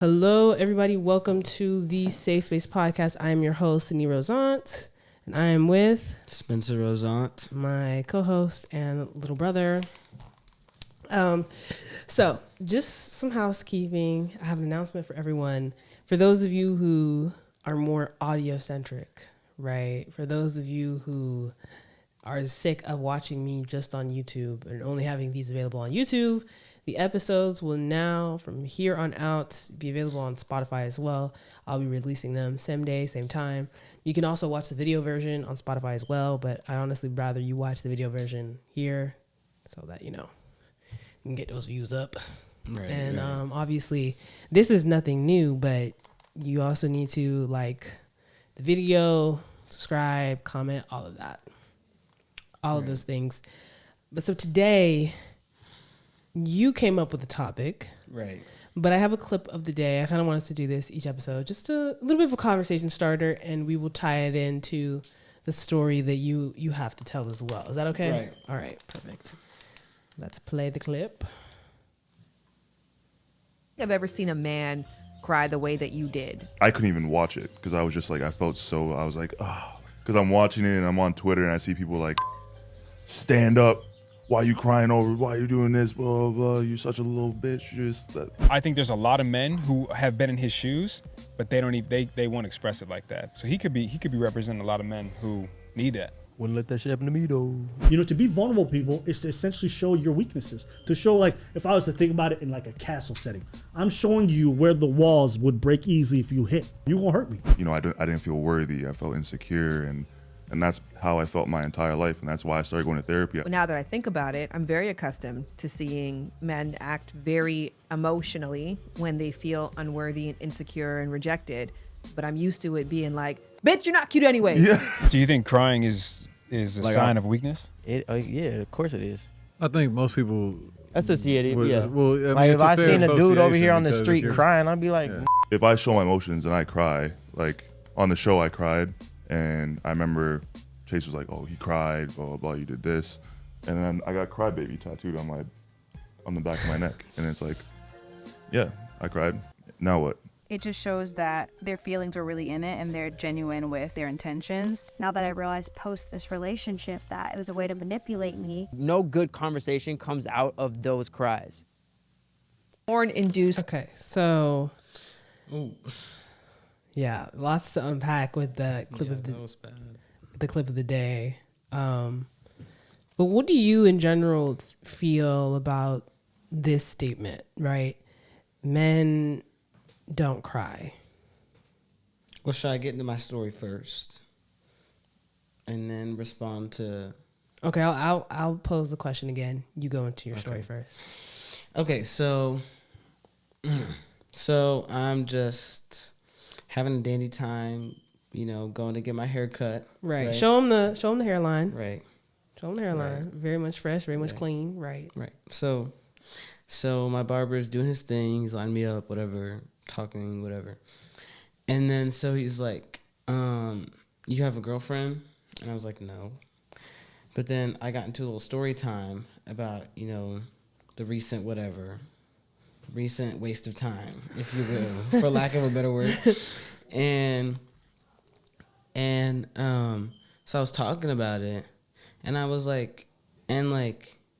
Hello, everybody. Welcome to the Safe Space Podcast. I am your host, Sydney Rosant, and I am with Spencer Rosant, my co-host and little brother. So just some housekeeping. I have an announcement for everyone. For those of you who are more audio-centric, right? For those of you who are sick of watching me just on YouTube and only having these available on YouTube, the episodes will now, from here on out, be available on Spotify as well. I'll be releasing them same day, same time. You can also watch the video version on Spotify as well, but I honestly rather you watch the video version here so that, you can get those views up. right? And obviously, this is nothing new, but you also need to like the video, subscribe, comment, all of that. All of those things. But so today, you came up with a topic. Right. But I have a clip of the day. I kind of want us to do this each episode. Just a little bit of a conversation starter, and we will tie it into the story that you have to tell as well. Is that okay? Right. All right. Perfect. Let's play the clip. I've ever seen a man cry the way that you did. I couldn't even watch it because I was just like, I was like, oh, because I'm watching it and I'm on Twitter and I see people like, stand up. Why you crying over? Why you doing this? Blah, blah, blah. You such a little bitch. Just that. I think there's a lot of men who have been in his shoes, but they don't even, they won't express it like that. So he could be representing a lot of men who need that. Wouldn't let that shit happen to me though. To be vulnerable, people, is to essentially show your weaknesses. To show, like, if I was to think about it in like a castle setting, I'm showing you where the walls would break easily if you hit. You gonna hurt me. I didn't feel worthy. I felt insecure, and that's how I felt my entire life, and that's why I started going to therapy. Now that I think about it, I'm very accustomed to seeing men act very emotionally when they feel unworthy and insecure and rejected. But I'm used to it being like, bitch, you're not cute anyway. Yeah. Do you think crying is a Like sign of weakness? Yeah, of course it is. I think most people Associate it, yeah. Well, I mean, Like if it's a I fair seen a dude over here on the association street because crying, I'd be like, If I show my emotions and I cry, like on the show I cried, and I remember Chase was like, oh, he cried, blah, blah, blah, you did this. And then I got crybaby tattooed on the back of my neck. And it's like, yeah, I cried. Now what? It just shows that their feelings are really in it and they're genuine with their intentions. Now that I realized post this relationship that it was a way to manipulate me. No good conversation comes out of those cries. Porn-induced. Okay, so yeah, lots to unpack with the clip of the clip of the day. But what do you in general feel about this statement, right? Men don't cry. Well, should I get into my story first, and then respond to? Okay, I'll pose the question again. You go into your story first. Okay, so I'm just having a dandy time, going to get my hair cut. Right. Show him the hairline. Right. Show him the hairline. Right. Very much fresh, very much clean. Right. Right. So my barber's doing his thing. He's lining me up, whatever, talking, whatever. And then so he's like, you have a girlfriend? And I was like, no. But then I got into a little story time about, the recent waste of time, if you will, for lack of a better word. And so I was talking about it, and I was like,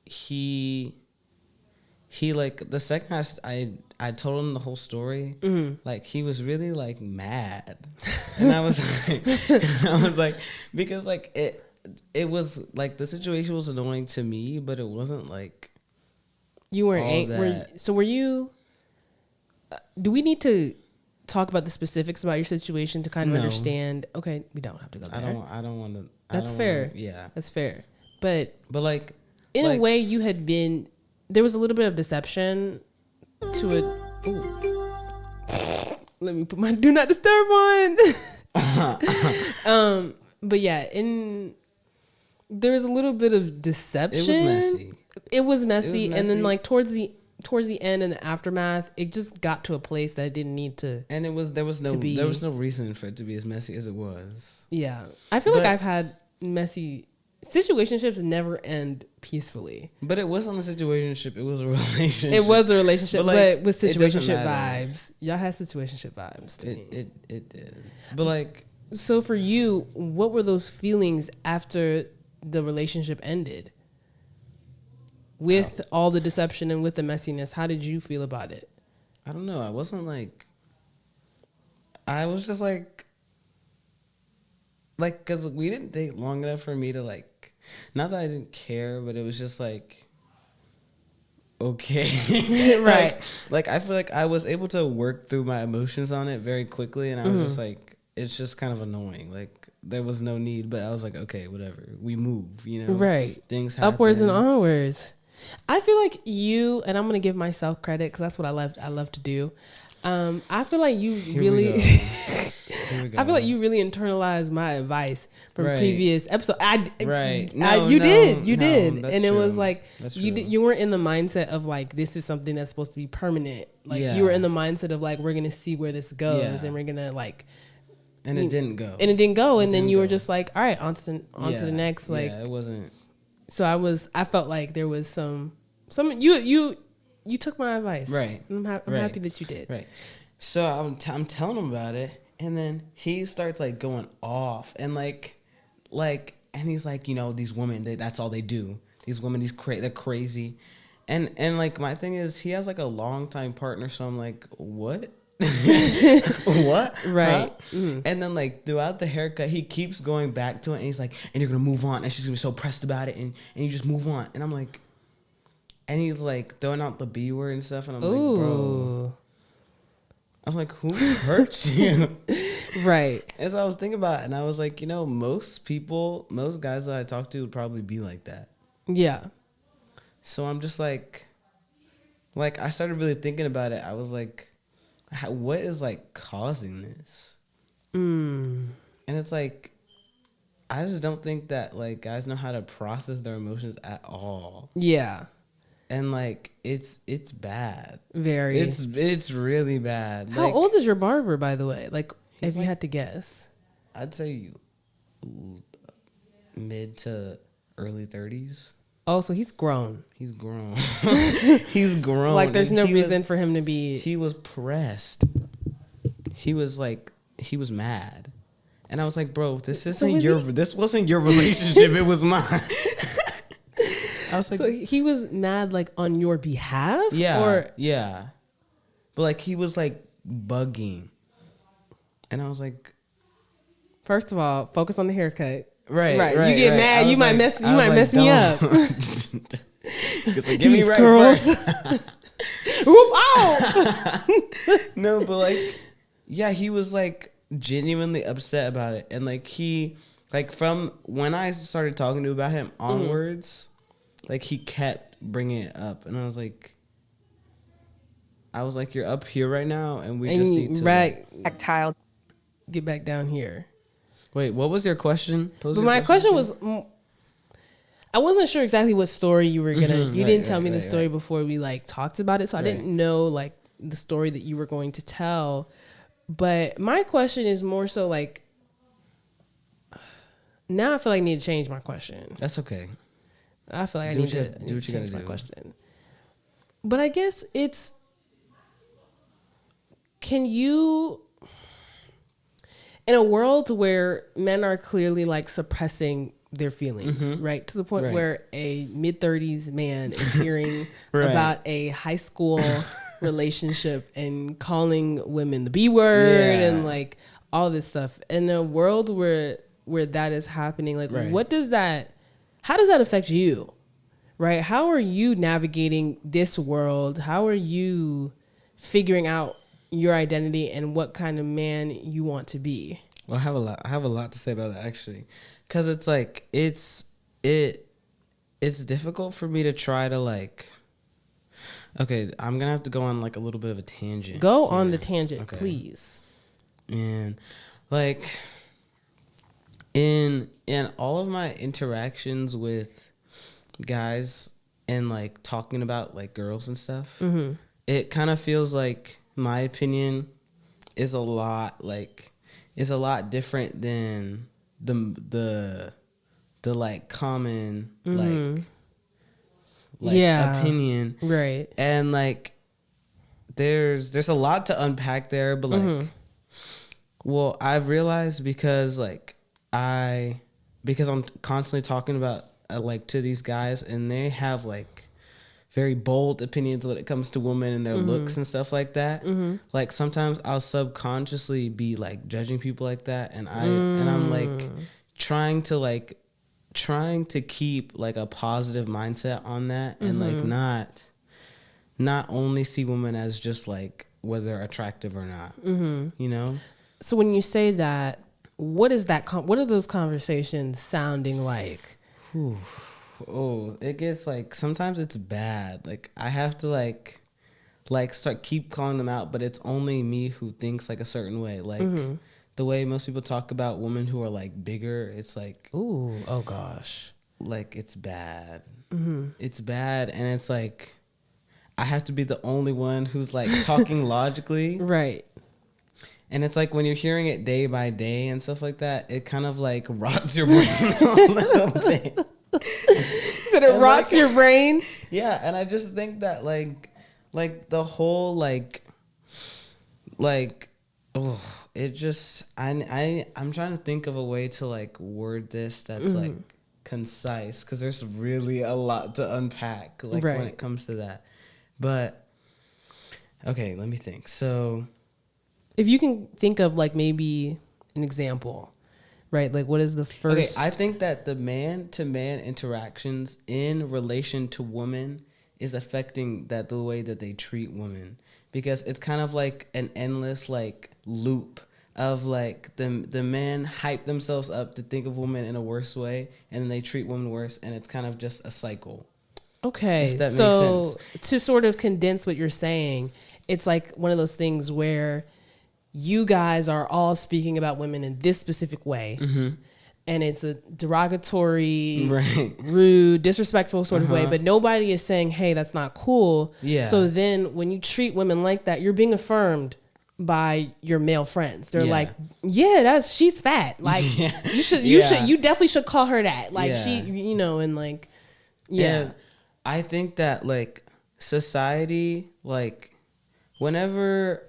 he like, the second I told him the whole story, like, he was really like mad. And I was like, because like it was like, the situation was annoying to me, but it wasn't like you weren't angry. So were you? Do we need to talk about the specifics about your situation to kind of understand? Okay, we don't have to go there. I don't want to. That's fair. Yeah, that's fair. But like, in a way, you had been. There was a little bit of deception to it. Ooh. Let me put my do not disturb on. But yeah, there was a little bit of deception. It was messy, and then like towards the end and the aftermath, it just got to a place that I didn't need to. And there was no reason for it to be as messy as it was. Yeah, I feel like I've had messy situationships never end peacefully. But it wasn't a situationship. It was a relationship. It was a relationship, But, like, but with it doesn't situationship matter. vibes. Y'all had situationship vibes to me. It did. But like, So for you, what were those feelings after the relationship ended? With all the deception and with the messiness, how did you feel about it? I don't know. I wasn't like. I was just like, because we didn't date long enough for me to like. Not that I didn't care, but it was just like. Okay. Right. Like I feel like I was able to work through my emotions on it very quickly, and I was just like, it's just kind of annoying. Like there was no need, but I was like, okay, whatever. We move, you know. Right. Things happen. Upwards and onwards. I feel like you, and I'm gonna give myself credit because that's what I love to do. I feel like you really, I feel like you really internalized my advice from Right. previous episode. Right. You did, that's and it was true. like That's you true. you weren't in the mindset of like this is something that's supposed to be permanent. Like Yeah. you were in the mindset of like we're gonna see where this goes, Yeah. and we're gonna like. And it didn't go. And it didn't go, and then didn't you were go. just like, all right, on to the next. Like, yeah, it wasn't. so I felt like there was some you took my advice, Right. I'm Right. happy that you did. Right. So I'm telling him about it, and then he starts like going off, and like, and he's like, you know, these women, that's all they do. These women, they're crazy, and like my thing is, he has like a longtime partner, so I'm like, what? What? Right. Huh? And then like throughout the haircut, he keeps going back to it, and he's like, and you're gonna move on, and she's gonna be so pressed about it, and you just move on, and I'm like, and he's like throwing out the B word and stuff, and I'm like, bro. Ooh. I'm like, who hurt you? Right. As I was thinking about it, and I was like, you know, most guys that I talk to would probably be like that. Yeah. So I'm just like I started really thinking about it. I was like, what is like causing this? And it's like, I just don't think that like guys know how to process their emotions at all. Yeah. And like it's bad. Very. It's really bad. How Like, old is your barber, by the way? Like, if you like- had to guess. I'd say mid to early 30s. Oh, so he's grown. He's grown. He's grown. Like, there's And no he reason was, for him to be. He was pressed. He was mad. And I was like, bro, this wasn't your relationship. It was mine. I was like, So he was mad, like, on your behalf? yeah, Or yeah. But like he was like bugging. And I was like, first of all, focus on the haircut. right. You get mad, I you was might like- mess I was like, me up. don't. 'Cause like, get me These right girls. first. Whoop, oh! No, but like, yeah, he was like genuinely upset about it, and like he, like from when I started talking to him about him onwards, like he kept bringing it up, and I was like, you're up here right now, and we just need to Tactile. Get back down here. Wait, what was your question? But my question was, I wasn't sure exactly what story you were gonna. You didn't tell me the story before we like talked about it, so I didn't know like the story that you were going to tell. But my question is more so like, now I feel like I need to change my question. That's okay. I feel like I Do need what you- to do what you change gotta my do. question. But I guess it's, can you, in a world where men are clearly like suppressing their feelings, right? To the point Right. where a mid-30s man is hearing Right. about a high school relationship and calling women the B word Yeah. and like all this stuff. In a world where that is happening, like Right. how does that affect you? Right? How are you navigating this world? How are you figuring out your identity and what kind of man you want to be? Well, I have a lot to say about that actually, because it's like it's difficult for me to try to like. Okay, I'm gonna have to go on like a little bit of a tangent. Go here. on the tangent, Okay. please. And like in all of my interactions with guys and like talking about like girls and stuff, it kind of feels like my opinion is a lot different than the the like common Mm-hmm. like opinion, right? And like there's a lot to unpack there, but like Mm-hmm. well, I've realized because I'm constantly talking about like to these guys, and they have like very bold opinions when it comes to women and their looks and stuff like that. Like sometimes I'll subconsciously be like judging people like that, and I'm like trying to keep like a positive mindset on that, and like not only see women as just like whether they're attractive or not. You know. So when you say that, what is that? What are those conversations sounding like? Whew. Oh, it gets like sometimes it's bad. Like I have to like keep calling them out, but it's only me who thinks like a certain way. Like the way most people talk about women who are like bigger, it's like, ooh, oh gosh, like it's bad. It's bad, and it's like I have to be the only one who's like talking logically, right? And it's like when you're hearing it day by day and stuff like that, it kind of like rots your brain a little bit. Said it rots your brain. Yeah, and I just think that like the whole it just I'm trying to think of a way to like word this that's like concise, because there's really a lot to unpack like when it comes to that. But okay, let me think. So if you can think of like maybe an example. Right, like what is the first? Okay, I think that the man-to-man interactions in relation to women is affecting the way that they treat women, because it's kind of like an endless like loop of like the men hype themselves up to think of women in a worse way, and then they treat women worse, and it's kind of just a cycle. Okay, if that so makes sense. To sort of condense what you're saying, it's like one of those things where you guys are all speaking about women in this specific way. And it's a derogatory, rude, disrespectful sort of way, but nobody is saying, hey, that's not cool. Yeah. So then when you treat women like that, you're being affirmed by your male friends. They're like, yeah, she's fat. Like you definitely should call her that. Like she, you know, and like, And I think that like society, like whenever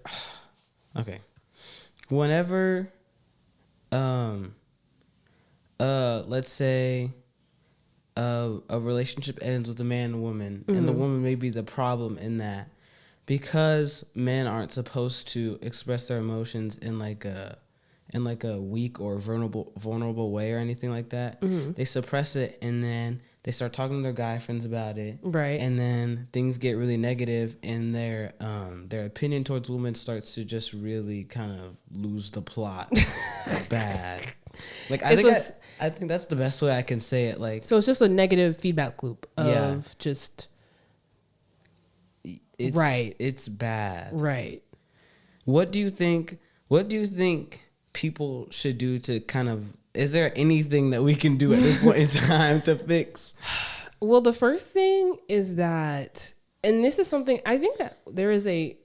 let's say a relationship ends with a man and woman, and the woman may be the problem in that, because men aren't supposed to express their emotions in like a weak or vulnerable way or anything like that. They suppress it, and then they start talking to their guy friends about it, right? And then things get really negative, and their opinion towards women starts to just really kind of lose the plot. Bad. Like I think that's the best way I can say it. Like, so it's just a negative feedback loop of just. It's bad. Right. What do you think people should do to kind of, is there anything that we can do at this point in time to fix? Well, the first thing is that, and this is something, I think that there is a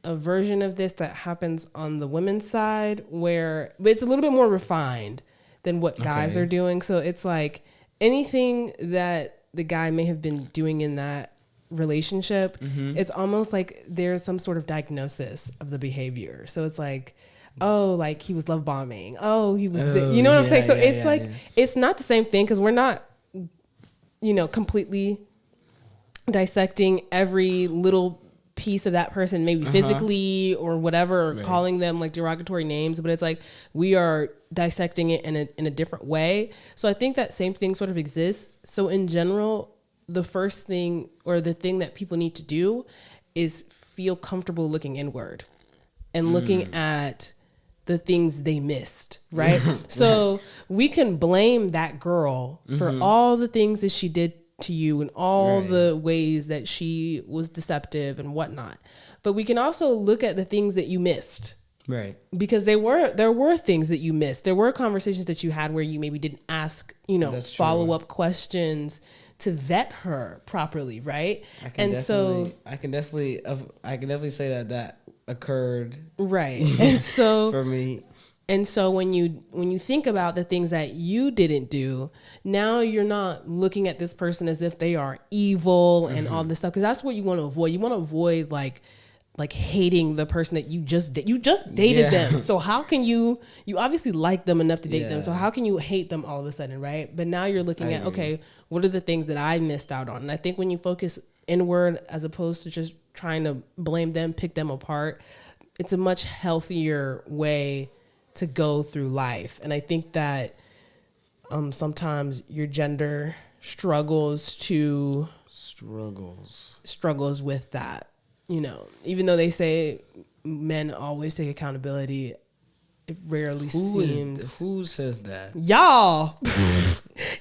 version of this that happens on the women's side where it's a little bit more refined than what guys are doing. So it's like anything that the guy may have been doing in that relationship, it's almost like there's some sort of diagnosis of the behavior. So it's like, oh, like he was love bombing. Oh, he was, you know what I'm saying? So it's like, it's not the same thing, because we're not, you know, completely dissecting every little piece of that person, maybe physically or whatever, or calling them like derogatory names, but it's like we are dissecting it in a different way. So I think that same thing sort of exists. So in general, the first thing, or the thing that people need to do, is feel comfortable looking inward and looking at the things they missed, right? So we can blame that girl for all the things that she did to you and all the ways that she was deceptive and whatnot. But we can also look at the things that you missed. Right. Because there were things that you missed. There were conversations that you had where you maybe didn't ask, you know, follow-up questions to vet her properly, right? I can definitely say that occurred, right? And so for me, And so when you think about the things that you didn't do, now you're not looking at this person as if they are evil and all this stuff, because that's what you want to avoid. You want to avoid like hating the person that you just dated them. So how can you obviously like them enough to date them. So how can you hate them all of a sudden, right? But now you're looking at, okay, what are the things that I missed out on? And I think when you focus inward as opposed to just trying to blame them, pick them apart, it's a much healthier way to go through life. And I think that sometimes your gender struggles with that. You know, even though they say men always take accountability, it rarely seems. Who says that? Y'all.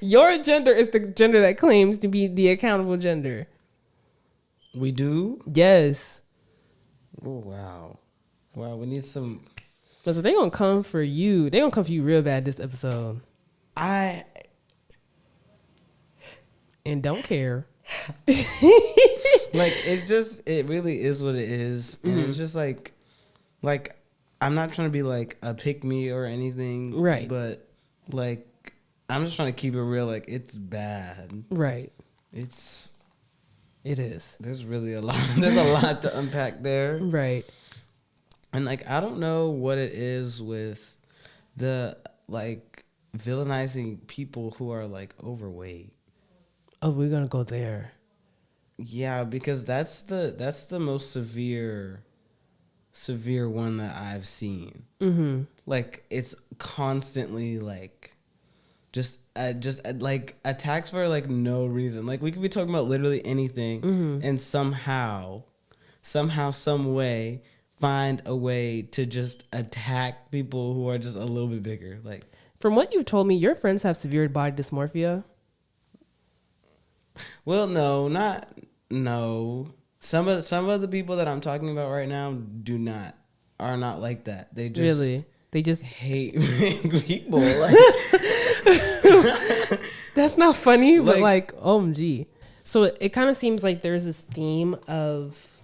Your gender is the gender that claims to be the accountable gender. We do? Yes. Oh, wow. Wow, we need some. So they gonna come for you. They gonna come for you real bad this episode. And don't care. Like, it really is what it is. And it's just like I'm not trying to be like a pick me or anything. Right. But like, I'm just trying to keep it real. Like, it's bad. Right. It is. There's really a lot. There's a lot to unpack there. Right. And like, I don't know what it is with the like villainizing people who are like overweight. Oh, we're gonna go there. Yeah, because that's the most severe one that I've seen. Mm-hmm. Like, it's constantly like just like attacks for like no reason. Like, we could be talking about literally anything, and somehow, some way, find a way to just attack people who are just a little bit bigger. Like, from what you've told me, your friends have severe body dysmorphia. Well, no. Some of the people that I'm talking about right now are not like that. They just hate big people. Like, that's not funny, but like, OMG. So it kind of seems like there's this theme of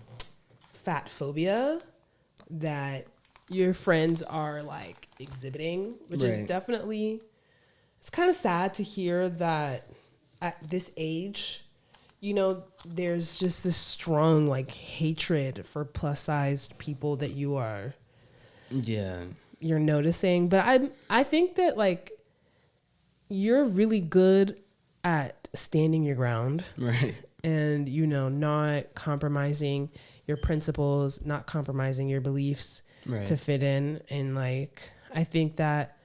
fat phobia that your friends are like exhibiting, which is definitely, it's kind of sad to hear that at this age, you know, there's just this strong like hatred for plus sized people that you're noticing. But I think that like you're really good at standing your ground. Right. And, you know, not compromising your principles, not compromising your beliefs to fit in. And like, I think that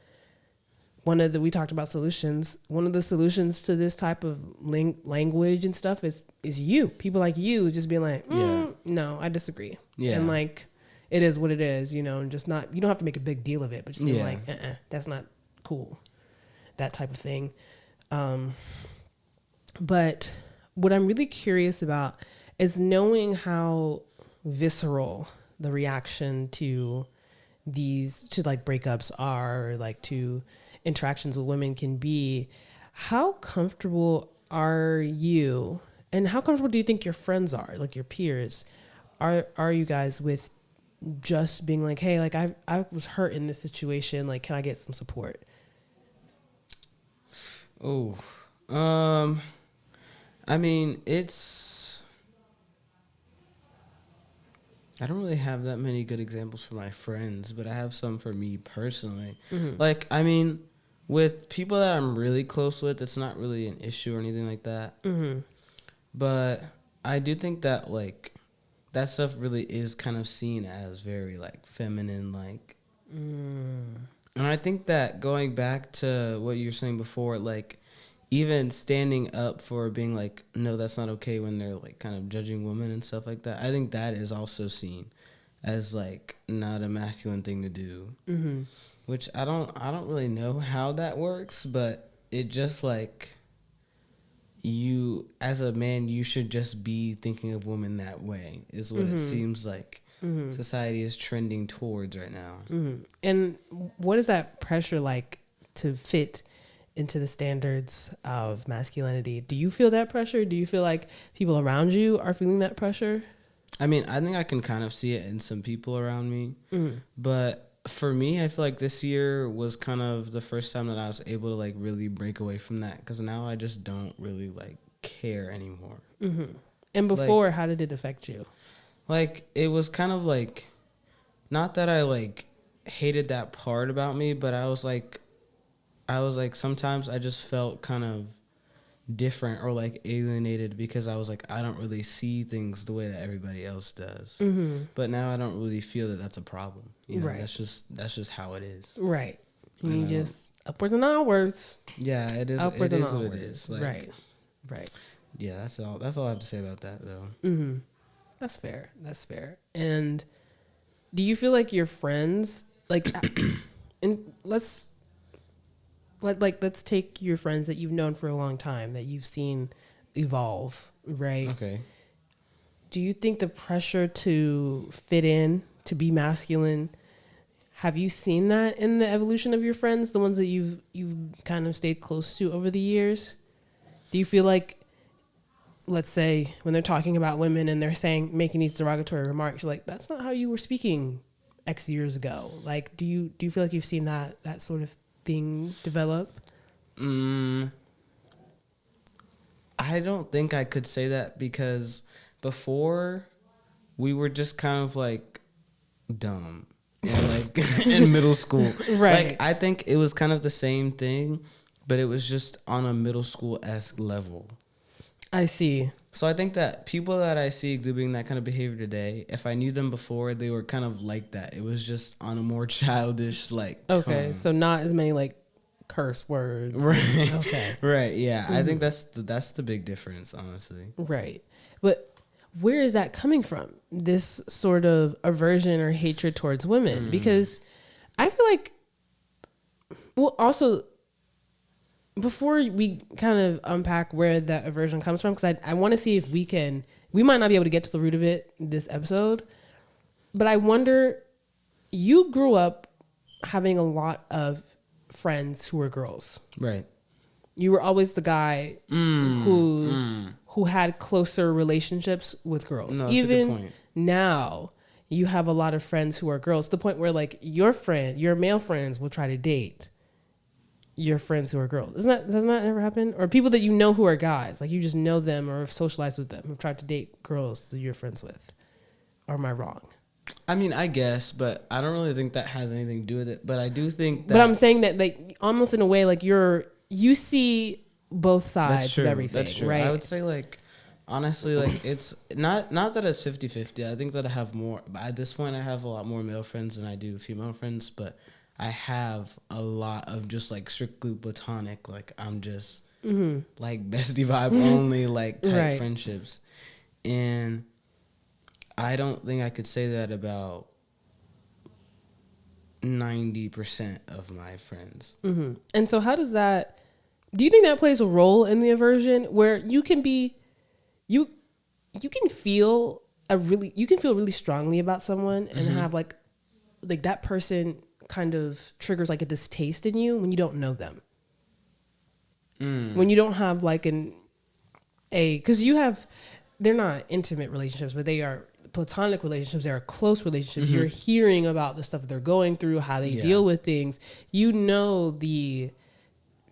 we talked about solutions. One of the solutions to this type of language and stuff is you. People like you just being like, no, I disagree. Yeah. And like, it is what it is, you know, and just not, you don't have to make a big deal of it, but just be like, that's not cool. That type of thing. But what I'm really curious about is knowing how visceral the reaction to like breakups are, or like to interactions with women can be. How comfortable are you, and how comfortable do you think your friends are, like your peers? Are you guys with just being like, hey, like I was hurt in this situation, like can I get some support? Oh, I mean, I don't really have that many good examples for my friends, but I have some for me personally. Mm-hmm. Like, I mean, with people that I'm really close with, it's not really an issue or anything like that. Mm-hmm. But I do think that, like, that stuff really is kind of seen as very, like, feminine, like. And I think that going back to what you were saying before, like, even standing up for being like, no, that's not okay, when they're like kind of judging women and stuff like that, I think that is also seen as like not a masculine thing to do. Mm-hmm. Which I don't really know how that works, but it just like, you as a man, you should just be thinking of women that way, is what it seems like society is trending towards right now. And what is that pressure like to fit into the standards of masculinity? Do you feel that pressure? Do you feel like people around you are feeling that pressure? I mean, I think I can kind of see it in some people around me, but for me, I feel like this year was kind of the first time that I was able to like really break away from that, because now I just don't really like care anymore. Mm-hmm. And before, Like, how did it affect you? like it was kind of like, not that I like hated that part about me, but I was like sometimes I just felt kind of different or like alienated, because I was like, I don't really see things the way that everybody else does. Mm-hmm. But now I don't really feel that that's a problem. You know, Right. that's just how it is. Right. And You I just upwards and onwards. Yeah, it is. Upwards It and is what it onwards. is. Like, Right. Right. Yeah, that's all. That's all I have to say about that, though. Mm-hmm. That's fair. That's fair. And do you feel like your friends, like, and let's take your friends that you've known for a long time, that you've seen evolve, right? Okay. Do you think the pressure to fit in, to be masculine, have you seen that in the evolution of your friends, the ones that you've kind of stayed close to over the years? Do you feel like, let's say, when they're talking about women and they're making these derogatory remarks, you're like, that's not how you were speaking X years ago? Like, do you feel like you've seen that sort of thing develop? I don't think I could say that, because before we were just kind of like dumb and like in middle school. Right. Like, I think it was kind of the same thing, but it was just on a middle school-esque level. I see. So I think that people that I see exhibiting that kind of behavior today, if I knew them before, they were kind of like that. It was just on a more childish, like, Okay, tone. so not as many like curse words. Right. Okay. Right. Yeah. I think that's the big difference, honestly. Right. But where is that coming from? This sort of aversion or hatred towards women? Because I feel like, well, also, before we kind of unpack where that aversion comes from, because I want to see if we might not be able to get to the root of it this episode, but I wonder, you grew up having a lot of friends who were girls. Right. You were always the guy who had closer relationships with girls. No, that's a good Even point. now, you have a lot of friends who are girls, to the point where like your male friends will try to date your friends who are girls. Does that ever happen? Or people that you know who are guys, like you just know them or have socialized with them, who've tried to date girls that you're friends with? Or am I wrong? I mean, I guess, but I don't really think that has anything to do with it. But I do think that. But I'm saying that, like, almost in a way, like you see both sides of everything, That's true. right? I would say, like, honestly, like, it's not that it's 50-50. I think that I have more. At this point, I have a lot more male friends than I do female friends. But I have a lot of just, like, strictly platonic, like, I'm just, like, bestie vibe only, like, type friendships. And I don't think I could say that about 90% of my friends. Mm-hmm. And so how does that, do you think that plays a role in the aversion, where you can be, you can feel really strongly about someone and have like that person kind of triggers like a distaste in you when you don't know them. When you don't have like because they're not intimate relationships, but they are platonic relationships. They are close relationships. You're hearing about the stuff that they're going through, how they deal with things. You know the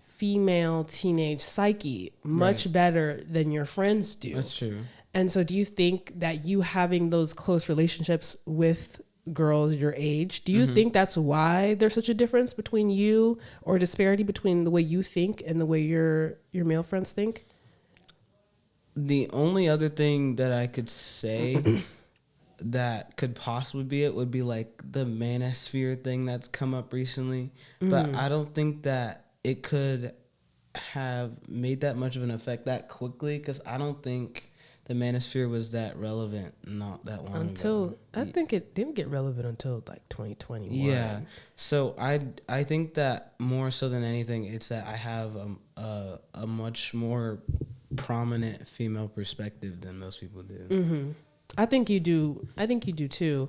female teenage psyche much better than your friends do. That's true. And so do you think that you having those close relationships with girls your age, do you think that's why there's such a difference between you, or disparity between the way you think and the way your male friends think? The only other thing that I could say that could possibly be it would be like the manosphere thing that's come up recently. But I don't think that it could have made that much of an effect that quickly, because I don't think the manosphere was that relevant not that long ago. I think it didn't get relevant until like 2021. Yeah. So I think that more so than anything, it's that I have a much more prominent female perspective than most people do. I think you do. I think you do too.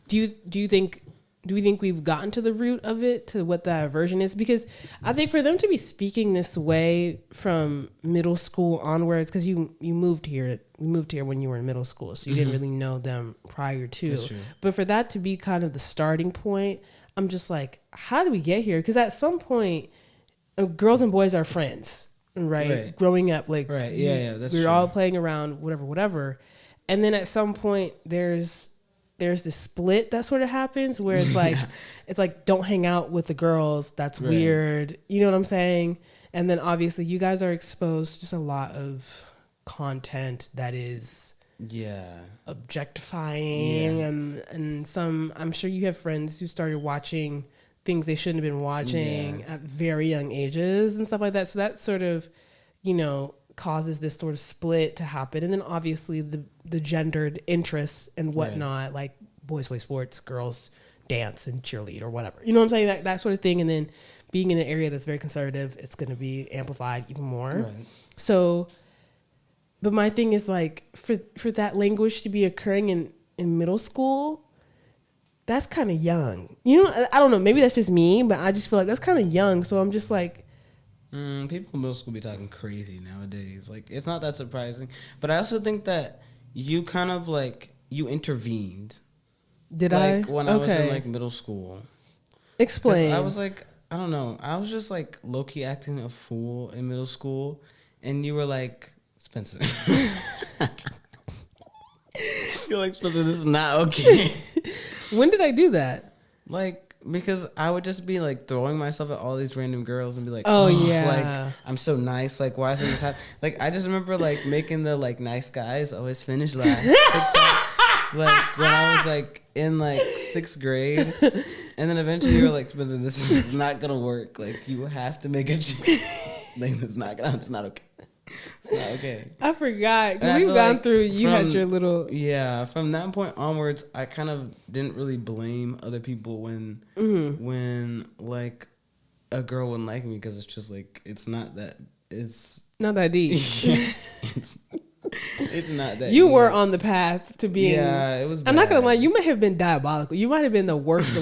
Do you think do we think we've gotten to the root of it, to what that aversion is? Because I think for them to be speaking this way from middle school onwards, because you moved here, we moved here when you were in middle school, so you didn't really know them prior to. That's true. But for that to be kind of the starting point, I'm just like, how did we get here? Because at some point, girls and boys are friends, right? Growing up, like, right, yeah, that's we're true. all playing around, whatever. And then at some point, there's this split that sort of happens where it's like, it's like, don't hang out with the girls. That's weird. You know what I'm saying? And then obviously you guys are exposed to just a lot of content that is objectifying and some, I'm sure you have friends who started watching things they shouldn't have been watching at very young ages and stuff like that. So that sort of, you know, causes this sort of split to happen. And then obviously the gendered interests and whatnot, like boys play sports, girls dance and cheerlead or whatever. You know what I'm saying? That sort of thing. And then being in an area that's very conservative, it's going to be amplified even more. Right. So, but my thing is like, for that language to be occurring in middle school, that's kind of young. You know, I don't know, maybe that's just me, but I just feel like that's kind of young. So I'm just like, people in middle school be talking crazy nowadays. Like, it's not that surprising. But I also think that you kind of like, you intervened. Did like, I? When I was in like middle school. Explain. I was like, I don't know. I was just like low-key acting a fool in middle school. And you were like, Spencer. You're like, Spencer, this is not okay. When did I do that? Like, because I would just be like throwing myself at all these random girls and be like, like, I'm so nice. Like, why isn't this happening? Like, I just remember like making the like nice guys always finish last TikTok. Like when I was like in like 6th grade, and then eventually you were like, Spencer, this is not gonna work. Like, you have to make a change. Like, it's not okay. It's not okay. I forgot. We've gone like through. You had your little. Yeah, from that point onwards, I kind of didn't really blame other people when like a girl wouldn't like me, because it's just like it's not that deep. It's not that. You deep. were on the path to being. Yeah, it was. I'm not gonna lie. You might have been diabolical. You might have been the worst.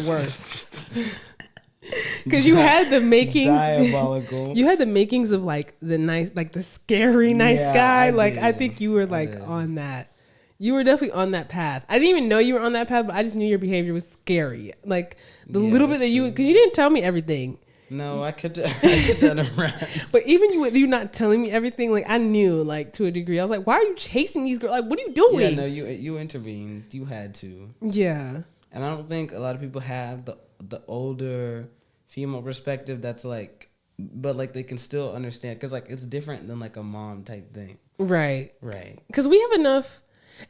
Because you had the makings. Diabolical. You had the makings of like the nice, like the scary nice guy. I think you were like on that. You were definitely on that path. I didn't even know you were on that path, but I just knew your behavior was scary. Like the little bit that because you didn't tell me everything. No, I kept it under wraps. But even you not telling me everything, like I knew, like to a degree. I was like, why are you chasing these girls? Like, what are you doing? Yeah, no, you intervened. You had to. Yeah. And I don't think a lot of people have the older female perspective that's like, but like they can still understand, because like it's different than like a mom type thing. Right. Right. Because we have enough,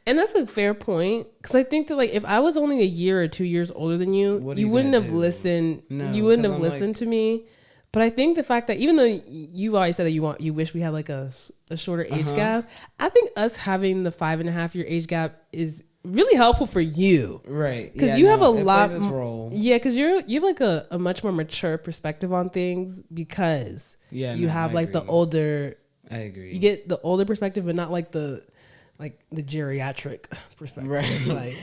and that's a fair point. Because I think that like if I was only a year or 2 years older than you, you wouldn't have listened. No, you wouldn't have listened to me. But I think the fact that even though you always said that you wish we had like a shorter age gap, I think us having the 5.5 year age gap is really helpful for you, right? Because you have a lot. Role. Yeah, because you have like a much more mature perspective on things, because you have like the older. I agree. You get the older perspective, but not like the geriatric perspective, right? Like,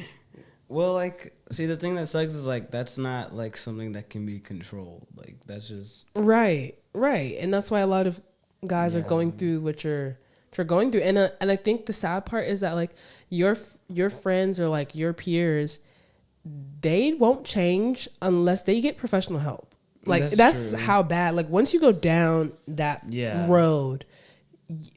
well, like, see, the thing that sucks is like that's not like something that can be controlled. Like, that's just right, and that's why a lot of guys are going through what you're going through, and I think the sad part is that like your friends or like your peers, they won't change unless they get professional help. Like that's how bad. Like once you go down that road,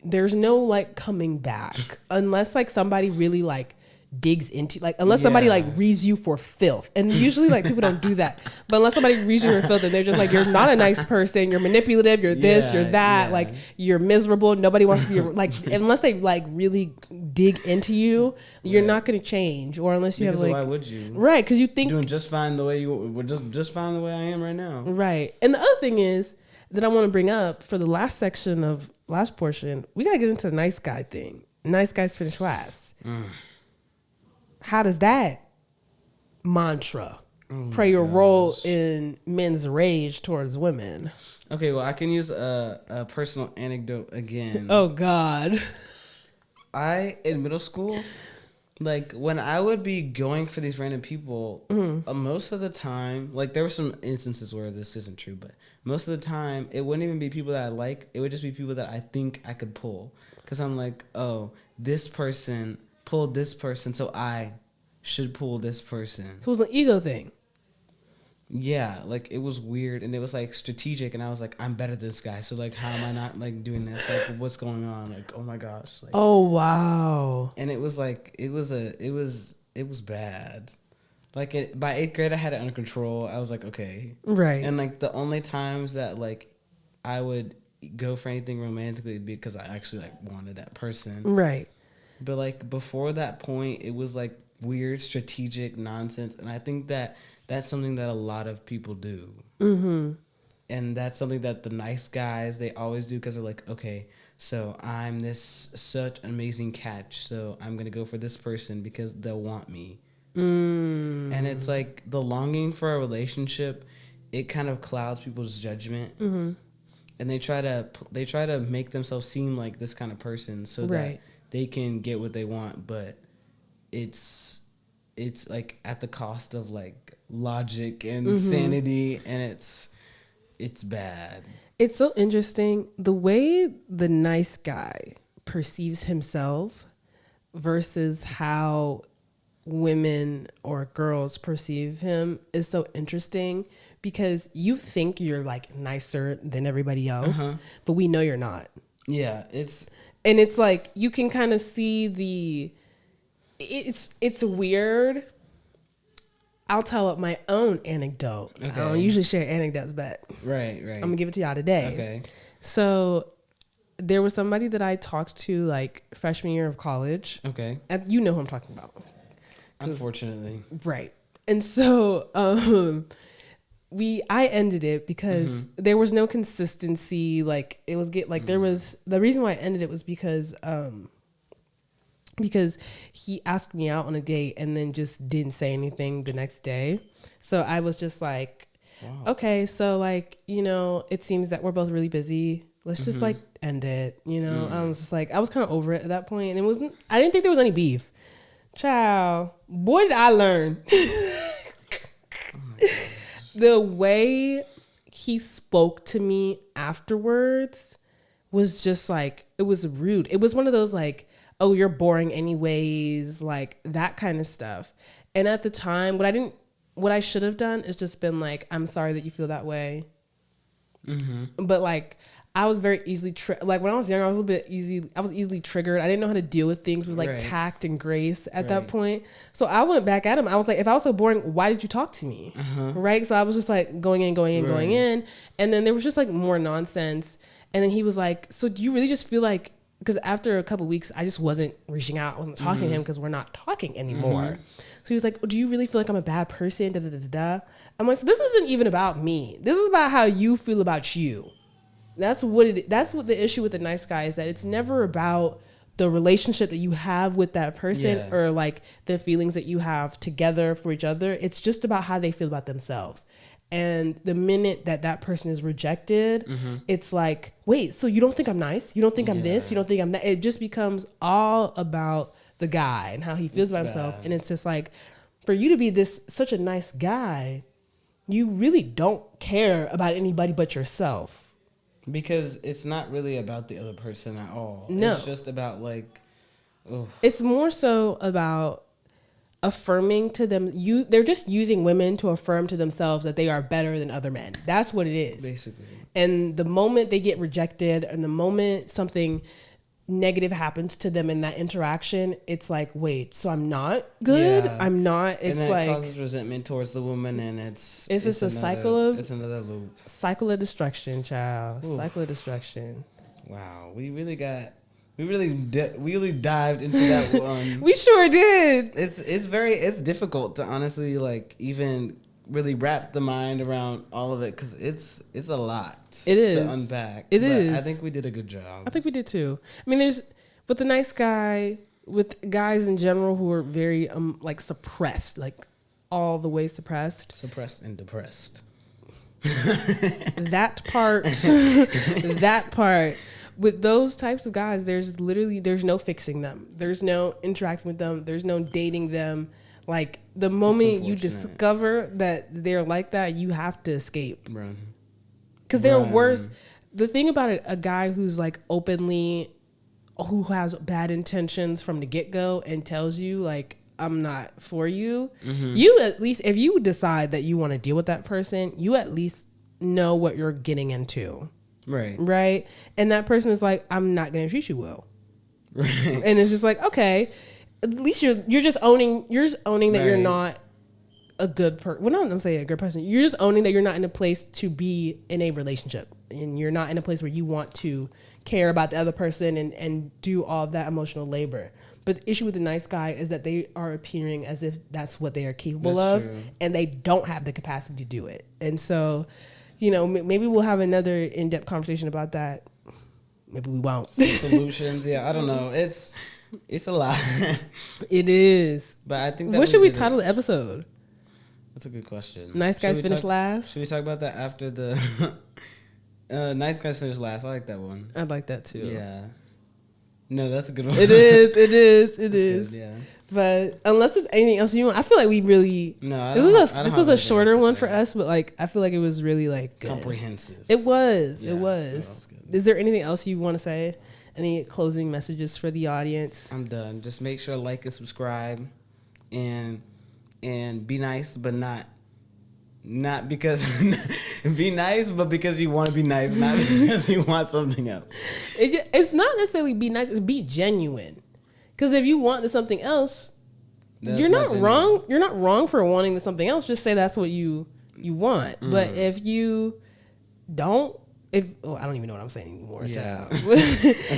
there's no like coming back unless like somebody really like digs into, like, unless somebody like reads you for filth, and usually like people don't do that, but unless somebody reads you for filth and they're just like, you're not a nice person, you're manipulative, you're this, you're that, like you're miserable, nobody wants to be like, unless they like really dig into you, you're not going to change. Or unless you have like, why would you? Right, because you think doing just fine the way just fine the way I am right now. Right. And the other thing is that I want to bring up for the last section of last portion, we got to get into the nice guy thing. Nice guys finish last. How does that mantra play a role in men's rage towards women? Okay, well, I can use a personal anecdote again. Oh, God. In middle school, Like when I would be going for these random people, most of the time, like there were some instances where this isn't true, but most of the time it wouldn't even be people that I like. It would just be people that I think I could pull. Cause I'm like, oh, this person pulled this person, so I should pull this person. So it was an ego thing. Yeah, like it was weird and it was like strategic, and I was like, I'm better than this guy, so like how am I not like doing this? Like what's going on? Like oh my gosh. Like, Oh wow. and it was like it was bad. Like by 8th grade I had it under control. I was like, okay. Right. And like the only times that like I would go for anything romantically would be because I actually like wanted that person. Right. But like before that point it was like weird strategic nonsense, and I think that that's something that a lot of people do. Mm-hmm. And that's something that the nice guys, they always do because they're like, okay, so I'm such an amazing catch, so I'm going to go for this person because they'll want me. And it's like the longing for a relationship, it kind of clouds people's judgment. Mm-hmm. And they try to make themselves seem like this kind of person so that they can get what they want, but it's like at the cost of like logic and sanity, and it's bad. It's so interesting the way the nice guy perceives himself versus how women or girls perceive him is so interesting, because you think you're like nicer than everybody else, but we know you're not. Yeah, and it's like you can kind of see it's weird. I'll tell up my own anecdote. Okay. I don't usually share anecdotes, but right. I'm gonna give it to y'all today. Okay. So there was somebody that I talked to like freshman year of college. Okay. And you know who I'm talking about. Unfortunately. Right. And so I ended it because there was no consistency. Like it was there was, the reason why I ended it was because he asked me out on a date and then just didn't say anything the next day. So I was just like, okay, so like, you know, it seems that we're both really busy. Let's just like end it. You know, I was just like, I was kind of over it at that point, and I didn't think there was any beef. Child, boy, did I learn. The way he spoke to me afterwards was just like, it was rude. It was one of those like, oh, you're boring anyways, like that kind of stuff. And at the time, what I should have done is just been like, I'm sorry that you feel that way. But like, I was very easily, like when I was younger, I was easily triggered. I didn't know how to deal with things with like tact and grace at that point. So I went back at him. I was like, if I was so boring, why did you talk to me? Right. So I was just like going in. And then there was just like more nonsense. And then he was like, so do you really just feel like, because after a couple of weeks, I just wasn't reaching out. I wasn't talking to him because we're not talking anymore. So he was like, oh, do you really feel like I'm a bad person? Da, da, da, da, da. I'm like, so this isn't even about me. This is about how you feel about you. That's what the issue with the nice guy is, that it's never about the relationship that you have with that person or like the feelings that you have together for each other. It's just about how they feel about themselves. And the minute that person is rejected, it's like, wait, so you don't think I'm nice? You don't think I'm this? You don't think I'm that? It just becomes all about the guy and how he feels about himself. And it's just like, for you to be such a nice guy, you really don't care about anybody but yourself. Because it's not really about the other person at all. No. It's just about like, it's more so about affirming to them. They're just using women to affirm to themselves that they are better than other men. That's what it is. Basically. And the moment they get rejected, and the moment something negative happens to them in that interaction, it's like, wait, so I'm not good? I'm not. It's and then like, it causes resentment towards the woman, and it's just a it's another loop. Cycle of destruction, child. Oof. Cycle of destruction. Wow, we really dived into that one. We sure did. It's difficult to honestly like even really wrap the mind around all of it, because it's a lot to unpack. But I think we did a good job. I think we did too. I mean, there's with the nice guy, with guys in general who are very like suppressed, like all the way suppressed and depressed. that part. with those types of guys, there's no fixing them. There's no interacting with them. There's no dating them. Like the moment you discover that they're like that, you have to escape. Because they're worse. The thing about a guy who's like openly, who has bad intentions from the get-go and tells you like, I'm not for you. You at least, if you decide that you want to deal with that person, you at least know what you're getting into. Right. And that person is like, I'm not going to treat you well. And it's just like, okay, at least you're just owning that you're not a good person. Well, not saying a good person. You're just owning that you're not in a place to be in a relationship, and you're not in a place where you want to care about the other person and do all that emotional labor. But the issue with the nice guy is that they are appearing as if that's what they are capable of, and they don't have the capacity to do it. And so, you know, maybe we'll have another in-depth conversation about that. Maybe we won't. Solutions, I don't know. It's a lot. It is. But I think that what should we title the episode? That's a good question. Nice guys finish last. Should we talk about that after the nice guys finish last? I like that one. I like that too. Yeah. No, that's a good one. It is. Good, yeah. But unless there's anything else you want, I feel like we really. No, this was a shorter one for us, but like I feel like it was really like good. Comprehensive. It was. Yeah, it was. Is there anything else you want to say? Any closing messages for the audience? I'm done. Just make sure to like and subscribe, and be nice, but not because be nice, but because you want to be nice, not because you want something else. It's not necessarily be nice. It's be genuine. Because if you want something else, you're not wrong. You're not wrong for wanting something else. Just say that's what you want. But if you don't, I don't even know what I'm saying anymore. Yeah.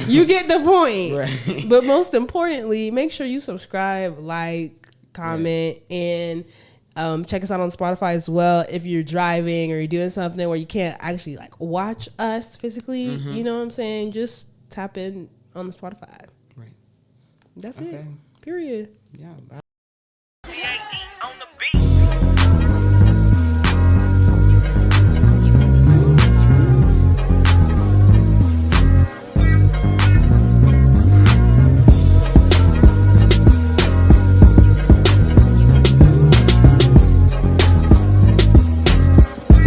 You get the point. Right. But most importantly, make sure you subscribe, like, comment, and check us out on Spotify as well. If you're driving or you're doing something where you can't actually like watch us physically, you know what I'm saying? Just tap in on the Spotify. Right. That's it. Period. Yeah. Bye.